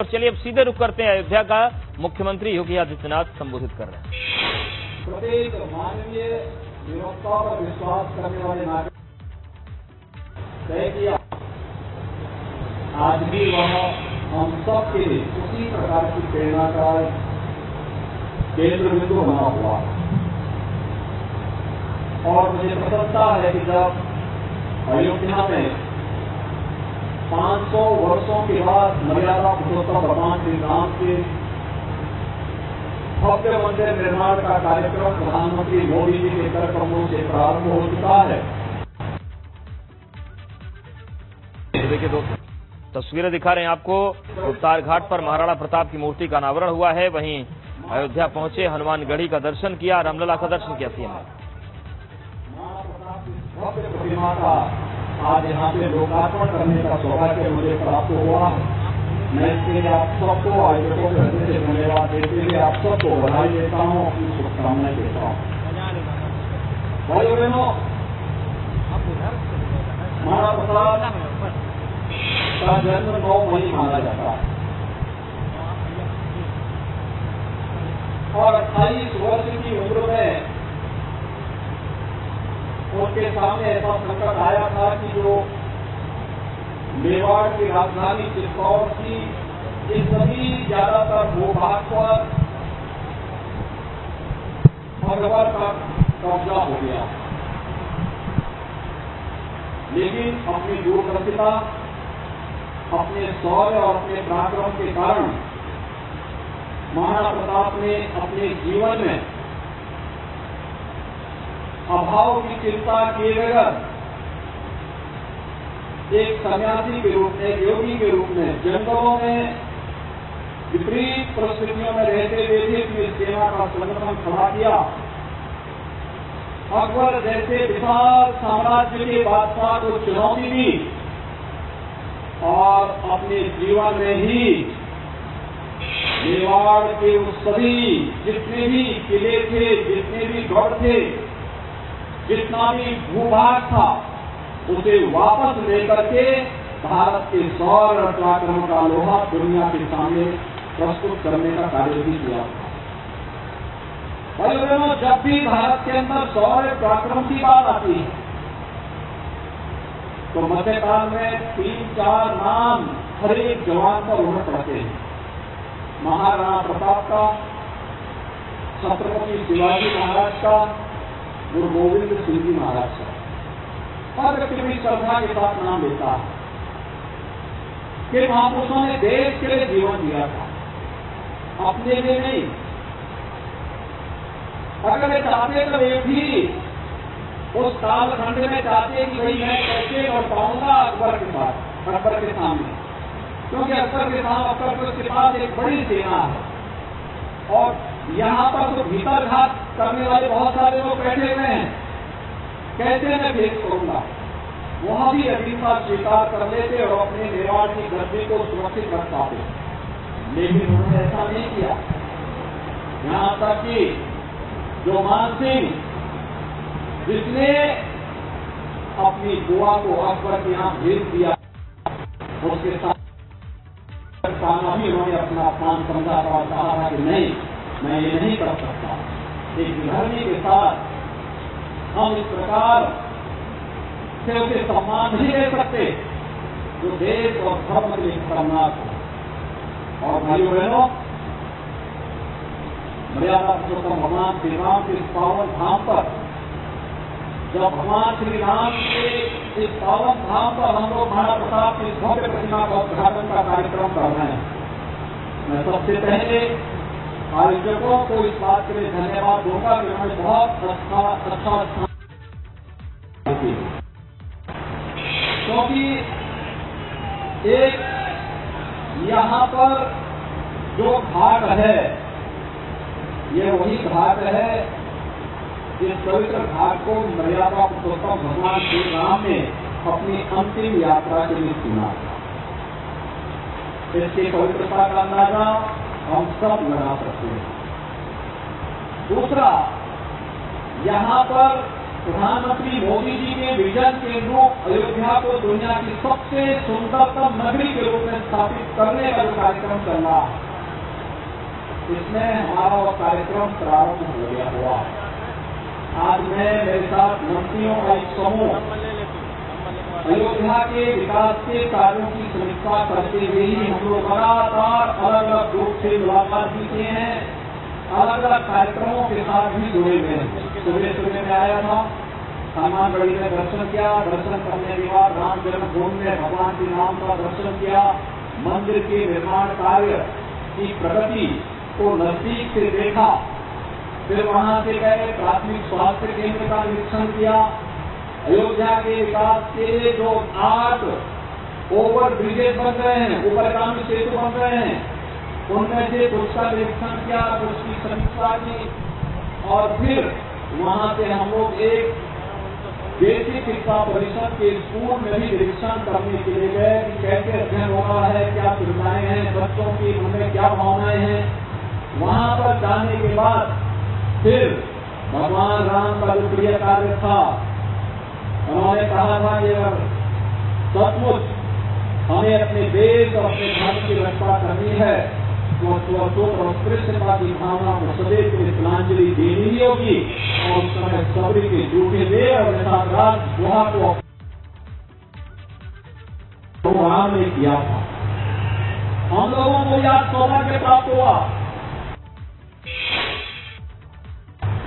और चलिए अब सीधे रुख करते हैं अयोध्या का। मुख्यमंत्री योगी आदित्यनाथ संबोधित कर रहे हैं। प्रत्येक मानवीय व्यवस्था पर विश्वास करने वाले नागरिक तय किया, आज भी वह हम सब के लिए उसी प्रकार की प्रेरणा का केंद्र बिंदु बना हुआ। और मुझे प्रसन्नता है कि जब अयोध्या में 500 वर्षों के बाद मर्यादा पुरुषोत्तम भगवान श्री राम के भव्य मंदिर निर्माण का कार्यक्रम प्रधानमंत्री मोदी जी के कर कमलों से प्रारंभ हो चुका है। देखिए दोस्तों, तस्वीरें दिखा रहे हैं आपको। गुप्तार घाट पर महाराणा प्रताप की मूर्ति का अनावरण हुआ है। वहीं अयोध्या पहुंचे, हनुमानगढ़ी का दर्शन किया, रामलला का दर्शन किया सीएम ने। भव्य प्रतिमा का आज यहाँ पे लोकार्पण करने का सौभाग्य मुझे प्राप्त हुआ। मैं इसके लिए आप सबको आयोजकों के हृदय से धन्यवाद देते हुए आप सबको बधाई देता हूँ, अपनी शुभकामनाएं देता हूँ। भाइयों बहनों, महाराणा प्रताप का जन्म 9 मई माना जाता है और 28 वर्ष की उम्र में उनके सामने ऐसा संकट आया था कि जो मेवाड़ की राजधानी चित्तौड़ थी, ये सभी ज्यादातर भूभाग पर भगवान का कब्जा हो गया। लेकिन अपनी दूरदर्शिता, अपने शौर्य और अपने पराक्रम के कारण महाराणा प्रताप ने अपने जीवन में अभाव की चिंता किए बगैर एक सन्यासी के रूप में, एक योगी के रूप में जंगलों में विपरीत परिस्थितियों में रहते हुए भी अपनी सेना का संगठन खड़ा किया। अकबर जैसे विशाल साम्राज्य के बादशाह को चुनौती दी और अपने जीवन में ही मेवाड़ के उस सभी जितने भी किले थे, जितने भी गढ़ थे, जितना भी भूभाग था, उसे वापस लेकर के भारत के शौर्य और पराक्रम का लोहा दुनिया के सामने प्रस्तुत करने का कार्य भी किया। भाइयों बहनों, जब भी भारत के अंदर शौर्य पराक्रम की बात आती है तो मध्यकाल में 3-4 नाम हर एक जवान पर उमड़ पड़ते हैं। महाराणा प्रताप का, छत्रपति शिवाजी महाराज का, गुरु गोविंद सिंह जी महाराज का। हर व्यक्ति भी श्रद्धा के साथ नाम लेता है कि महापुरुषों ने देश के लिए जीवन दिया था, अपने लिए नहीं। अगर वे चाहते तो वे भी उस कालखंड में चाहते कि भाई मैं कैसे लौट पाऊंगा अकबर के साथ, अकबर के सामने, क्योंकि अकबर के पास एक बड़ी सेना है और यहाँ पर तो भीतर घात करने वाले बहुत सारे लोग बैठे हुए हैं। कैसे मैं भेज करूंगा? वहां भी अधीनता स्वीकार कर लेते और अपने मेवाड़ की गद्दी को सुरक्षित रख पाते, लेकिन उन्होंने ऐसा नहीं किया। यहाँ तक कि जो मान सिंह, जिसने अपनी बुआ को अकबर के यहाँ भेज दिया, उसके साथ भी उन्होंने अपना अपमान समझा और कहा था कि नहीं, मैं ये नहीं कर सकता। एक विधर्मी के साथ हम इस प्रकार से उसे सम्मान नहीं दे सकते जो देश और धर्म के लिए खतरनाक हो। और भाइयों बहनों, मर्यादा पुरुषोत्तम भगवान श्री राम के इस पावन धाम पर, जब भगवान श्री राम के इस पावन धाम पर हम लोग महाराणा प्रताप की भव्य प्रतिमा का उद्घाटन का कार्यक्रम कर रहे हैं, मैं सबसे पहले आयोजकों को इस बात के लिए धन्यवाद दूंगा कि उन्होंने बहुत अच्छा क्योंकि एक यहाँ पर जो घाट है, ये वही घाट है इस पवित्र घाट को मर्यादा पुरुषोत्तम भगवान श्री राम ने अपनी अंतिम यात्रा के लिए चुना। इसकी पवित्रता का अंदाजा हम सब लगा सकते हैं। दूसरा, यहाँ पर प्रधानमंत्री मोदी जी के विजन के अनुरूप अयोध्या को दुनिया की सबसे सुंदरतम नगरी के रूप में स्थापित करने का जो कार्यक्रम चल रहा है, इसमें हमारा वो कार्यक्रम प्रारंभ हो गया हुआ। आज मैं मेरे साथ मंत्रियों का एक समूह अयोध्या के विकास के कार्यों की समीक्षा करते हुए ही हम लोग लगातार अलग अलग रूप से मुलाकात भी किए हैं, अलग अलग कार्यक्रमों के साथ भी जुड़े हुए हैं। सुबह में आया था, हनुमानगढ़ी में दर्शन किया, दर्शन करने के बाद राम जन्मभूमि में भगवान के नाम का दर्शन किया, मंदिर के निर्माण कार्य की प्रगति को नजदीक से देखा, फिर वहां से गए प्राथमिक स्वास्थ्य केंद्र का निरीक्षण किया, अयोध्या के विकास के लिए जो 8 ओवर ब्रिजेज बन रहे हैं, ऊपरगामी सेतु बन रहे हैं, उनमें से कुछ का निरीक्षण किया, कुछ की समीक्षा की, और फिर वहां से हम लोग एक बेसिक शिक्षा परिषद के स्कूल में भी निरीक्षण करने के लिए गए कि कैसे अध्ययन हो रहा है, क्या सुविधाएं हैं, बच्चों की उनमें क्या भावनाएं हैं। वहां पर जाने के बाद फिर भगवान राम का जो प्रिय कार्य था, उन्होंने कहा था कि अगर सचमुच हमें अपने देश और अपने धर्म की रक्षा करनी है तो स्वतंत्र और कृष्णता की भावना को सदैव के लिए तिलांजलि देनी ही होगी, और उस समय सबरी के जूठे दे और राज गुहा को राम ने किया था। हम लोगों को यह सौभाग्य प्राप्त हुआ।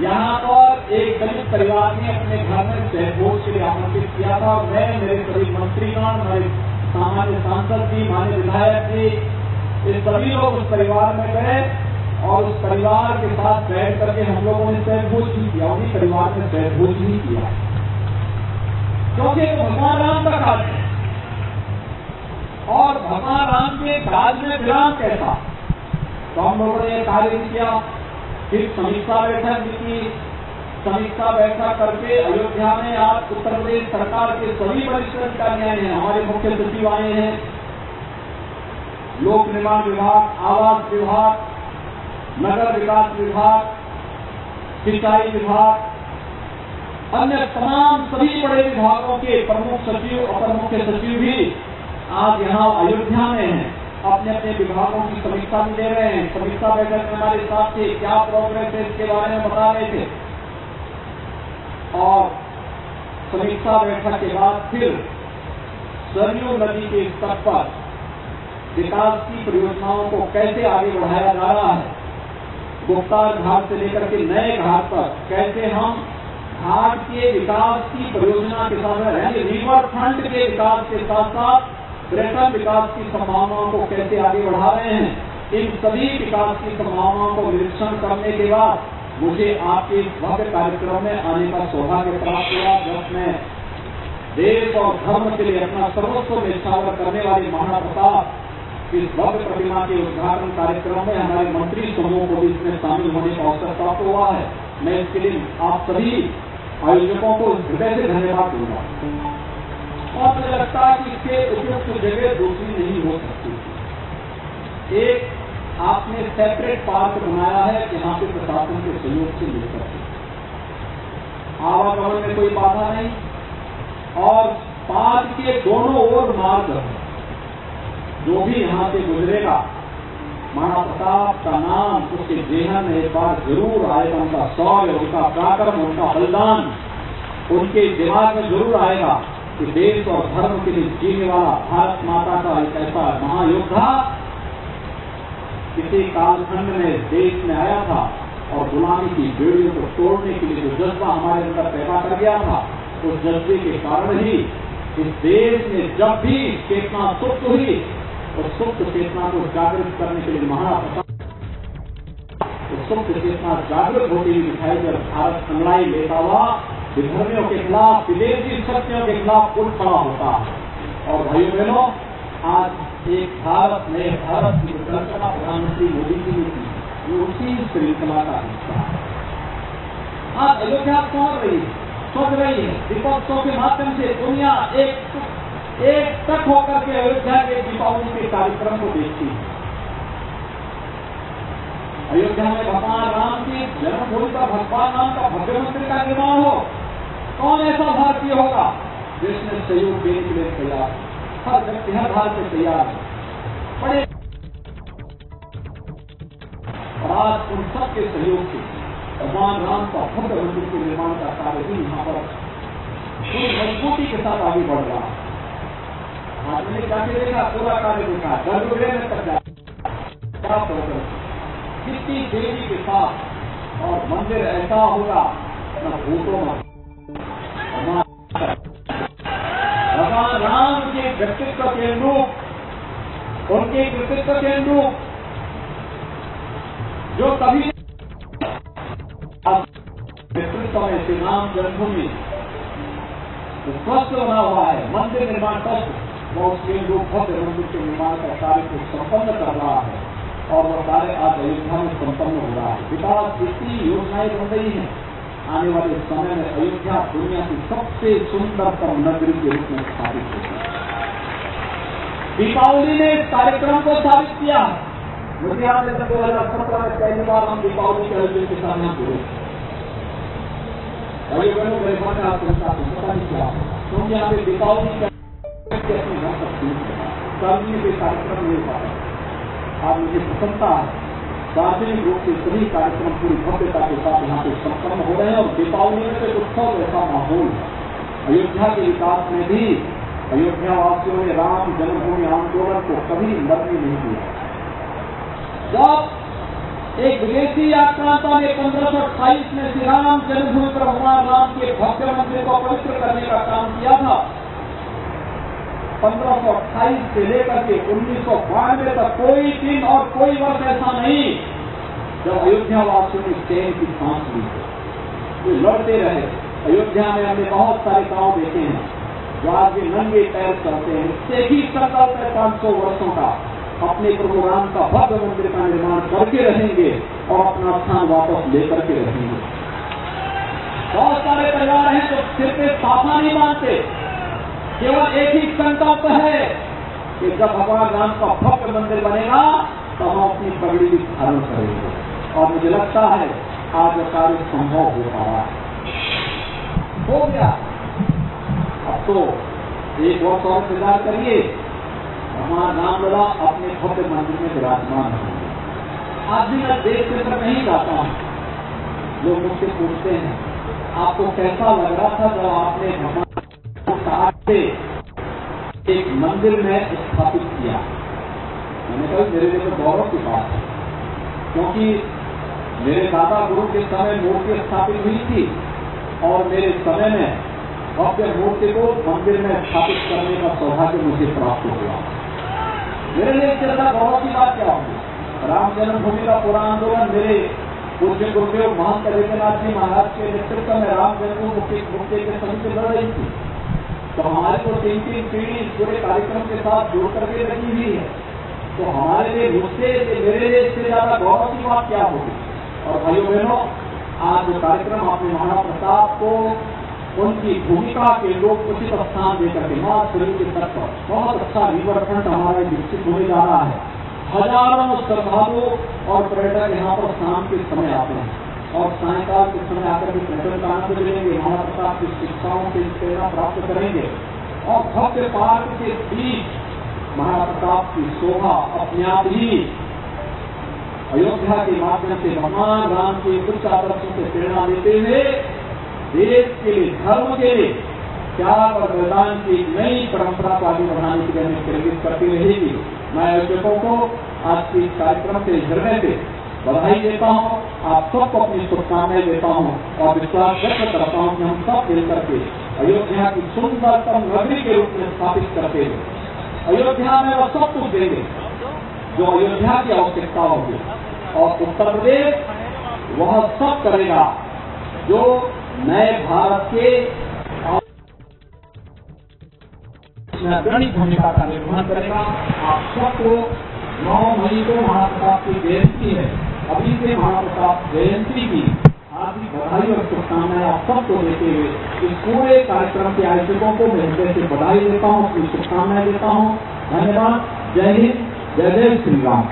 यहाँ पर एक दलित परिवार ने अपने घर में सहभोज के लिए आमंत्रित किया था। मैं, मेरे सभी मंत्रीगण, मेरे सामान्य सांसद जी, मान्य विधायक जी, ये सभी लोग उस परिवार में गए और उस परिवार के साथ बैठ करके हम लोगों ने सहभोज ही किया। उन्हीं परिवार में सहभोज ही किया, क्योंकि वो भगवान राम का काज है और भगवान राम के काज में विराम कैसा। तो हम लोगों ने कार्य किया, फिर समीक्षा बैठक की। समीक्षा बैठक करके अयोध्या में आज उत्तर प्रदेश सरकार के सभी वरिष्ठ अधिकारी आए हैं, हमारे मुख्य सचिव आए हैं, लोक निर्माण विभाग, आवास विभाग, नगर विकास विभाग, सिंचाई विभाग, अन्य तमाम सभी बड़े विभागों के प्रमुख सचिव, अपर मुख्य सचिव भी आज यहाँ अयोध्या में हैं, अपने अपने विभागों की समीक्षा भी दे रहे हैं। समीक्षा बैठक में हमारे साथ थे, क्या प्रोग्रेस है इसके बारे में बता रहे थे। और समीक्षा बैठक के बाद फिर सरयू नदी के स्तर पर विकास की परियोजनाओं को कैसे आगे बढ़ाया जा रहा है, गुप्तार घाट से लेकर के नए घाट पर कैसे हम घाट के विकास की परियोजना के साथ यानी रिवर फ्रंट के विकास के साथ साथ पर्यटन विकास की संभावनाओं को कैसे आगे बढ़ा रहे हैं, इन सभी विकास की संभावनाओं को निरीक्षण करने के बाद मुझे आपके इस भव्य कार्यक्रम में आने का सौभाग्य प्राप्त हुआ, जिसमें देश और धर्म के लिए अपना सर्वस्व निछावर करने वाली महाराणा प्रताप इस भव्य प्रतिमा के उद्घाटन कार्यक्रम में हमारे मंत्री समूह को भी इसमें शामिल होने का अवसर प्राप्त हुआ है। मैं इसके लिए आप सभी आयोजकों को हृदय से धन्यवाद दूंगा और मुझे लगता है कि इसके उपयुक्त जगह दूसरी नहीं हो सकती। एक आपने सेपरेट पार्क बनाया है जहां पे प्रशासन के सहयोग से मिलकर आवागमन में कोई बाधा नहीं, और पार्क के दोनों ओर मार्ग जो भी यहाँ से गुजरेगा महाराणा प्रताप का नाम उसके जेहन में एक बार जरूर आएगा, उनका शौर्य, उनका पराक्रम, उनका बलिदान उनके दिमाग में जरूर आएगा कि देश और धर्म के लिए जीने वाला भारत माता का एक ऐसा महायोद्धा किसी कालखंड में देश में आया था और गुलामी की बेड़ियों को तोड़ने के लिए जो जज्बा हमारे अंदर पैदा कर गया था, उस जज्बे के कारण ही इस देश में जब भी चेतना सुप्त हुई, उस सुप्त चेतना को जागृत करने के लिए महाराणा प्रताप उस सुप्त चेतना जागृत होती हुई दिखाई जब भारत अंगड़ाई लेता हुआ विधर्मियों के खिलाफ, विदेशी शक्तियों के खिलाफ उठ खड़ा होता है। और भाइयों बहनों, आज एक भारत नए भारत की कल्पना प्रधानमंत्री मोदी जी ने की, ये उसी श्रृंखला का हिस्सा है। आज अयोध्या सोच रही है विपक्षों के माध्यम से दुनिया एक तक होकर के अयोध्या के दीपावली के कार्यक्रम को देखती है। अयोध्या में भगवान राम की जन्मभूमि पर भगवान राम का भव्य मंदिर का निर्माण हो, कौन ऐसा भारतीय होगा जिसने सहयोग देने के लिए तैयार है? हर व्यक्ति हर भारत में तैयार है। बड़े और आज उन सबके सहयोग से भगवान राम का भव्य मंदिर के निर्माण का कार्य भी यहाँ पर पूरी मजबूती के साथ आगे बढ़ रहा है। आज मैंने जाके देखा, पूरा कार्य देखा, गर्भगृह में तक जाए कितनी देवी के साथ, और मंदिर ऐसा होगा न भूतों में। भगवान राम के व्यक्तित्व के अनुरूप, उनके कृतित्व के अनुरूप जो कभी नेतृत्व में श्री राम जन्मभूमि ट्रस्ट बना हुआ है, मंदिर निर्माण ट्रस्ट, वो उसके अनुरूप भव्य मंदिर के निर्माण का कार्य को संपन्न कर रहा है, और वह कार्य आज अयोध्या में संपन्न हो रहा है। विकास की योजनाएं बन रही हैं। आने वाले समय में अयोध्या दुनिया की सबसे सुंदरतम नगरी के रूप में स्थापित होगी। दीपावली ने इस कार्यक्रम को साबित किया। मुझे याद है जब 2017 में पहली बार हम दीपावली के आयोजन के सामने जुड़े, भाई बहनों मेरे मन में आपको पता नहीं क्या, क्योंकि यहाँ पे दीपावली अपने घर तक सार्वजनिक के कार्यक्रम नहीं हो पाता। आज मुझे प्रसन्नता है, सार्वजनिक रूप से सभी कार्यक्रम पूरी भव्यता के साथ यहाँ पे संपन्न हो रहे हैं, और दीपावली में से उत्सव ऐसा माहौल है। अयोध्या के विकास में भी अयोध्या वासियों ने राम जन्मभूमि आंदोलन को कभी मरने नहीं दिया। जब एक विदेशी आक्रांता ने 1528 में श्री राम जन्मभूमि पर भगवान राम के भव्य मंदिर को पवित्र करने का काम किया था, 1528 से लेकर के 1992 तक कोई दिन और कोई वर्ष ऐसा नहीं जब अयोध्या वासियों ने चैन की सांस ली। वे लड़ते रहे। अयोध्या में हमने बहुत सारे गांव देखे हैं जो आज भी नंगे पैर चलते हैं। इससे ही संकल्प है 500 वर्षों का, अपने प्रभु राम का भव्य मंदिर का निर्माण करके रहेंगे और अपना स्थान वापस लेकर के रहेंगे। बहुत सारे परिवार हैं जो सिर पे साफा नहीं मानते, केवल एक ही संकल्प है कि जब भगवान राम का भव्य मंदिर बनेगा तो हम अपनी पगड़ी भी धारण करेंगे। और मुझे लगता है आज यह कार्य संभव हो पा रहा है, हो गया। अब तो एक वर्ष और इंतजार करिए, भगवान रामलला अपने भव्य मंदिर में विराजमान होंगे। आज भी मैं देश के अंदर नहीं जाता हूँ, लोग मुझसे पूछते हैं आपको कैसा लग रहा था जब आपने भगवान से एक मंदिर में स्थापित किया। मैंने कहा मेरे लिए तो गौरव की बात है, क्योंकि मेरे दादा गुरु के समय मूर्ति स्थापित हुई थी और मेरे समय में भव्य मूर्ति को मंदिर में स्थापित करने का सौभाग्य मुझे प्राप्त हुआ। मेरे लिए इससे ज्यादा गौरव की बात क्या होगी। राम जन्मभूमि का पूरा आंदोलन मेरे पूज्य गुरुदेव महंत रविन्द्रनाथ जी महाराज के नेतृत्व में राम जन्मभूमि मुक्ति के समिति लड़ रही थी, तो हमारे को 3 पीढ़ी इस पूरे कार्यक्रम के साथ जुड़ करके लगी हुई है। तो हमारे लिए मुझसे मेरे लिए इससे ज्यादा गौरव की बात क्या होगी। और भाइयों बहनों, आज जो कार्यक्रम आपने महाराणा प्रताप को उनकी भूमिका के लोग उचित स्थान देकर के मां शरीर के तट पर बहुत अच्छा रिवर फ्रंट हमारे विकसित होने जा रहा है। हजारों श्रद्धालु और पर्यटक यहाँ पर शाम के समय आते हैं और सायकाल के समय आकर के पर्यटन का आनंद लेंगे, महाराणा प्रताप की शिक्षाओं से प्रेरणा प्राप्त करेंगे और भव्य पार्क के बीच महाराणा प्रताप की शोभा अपने आप ही अयोध्या के माध्यम से भगवान राम के उच्च आदर्शों से प्रेरणा लेते हुए देश के लिए, धर्म के लिए त्याग और बलिदान की नई परंपरा को आगे बढ़ाने के लिए हमें प्रेरित करती रहेगी। मैं आयोजकों को आज के इस कार्यक्रम से हृदय से बधाई देता हूँ, आप सबको अपनी शुभकामनाएं देता हूँ और विश्वास व्यक्त करता हूँ कि हम सब मिलकर के अयोध्या की सुंदरतम नगरी के रूप में स्थापित करते हुए अयोध्या में वह सब कुछ देंगे जो अयोध्या की आवश्यकता होगी, और उत्तर प्रदेश वह सब करेगा जो नए भारत के अग्रणी भूमिका का निर्वहन करेगा। आप सबको 9 मई को महाराणा प्रताप की जयंती है, अभी से महाराणा प्रताप जयंती की हार्दिक बधाई और शुभकामनाएं आप सबको देते हुए इस पूरे कार्यक्रम के आयोजकों को मैं हृदय से बधाई देता हूँ, अपनी शुभकामनाएं देता हूँ। धन्यवाद। जय हिंद, जय जय श्री राम।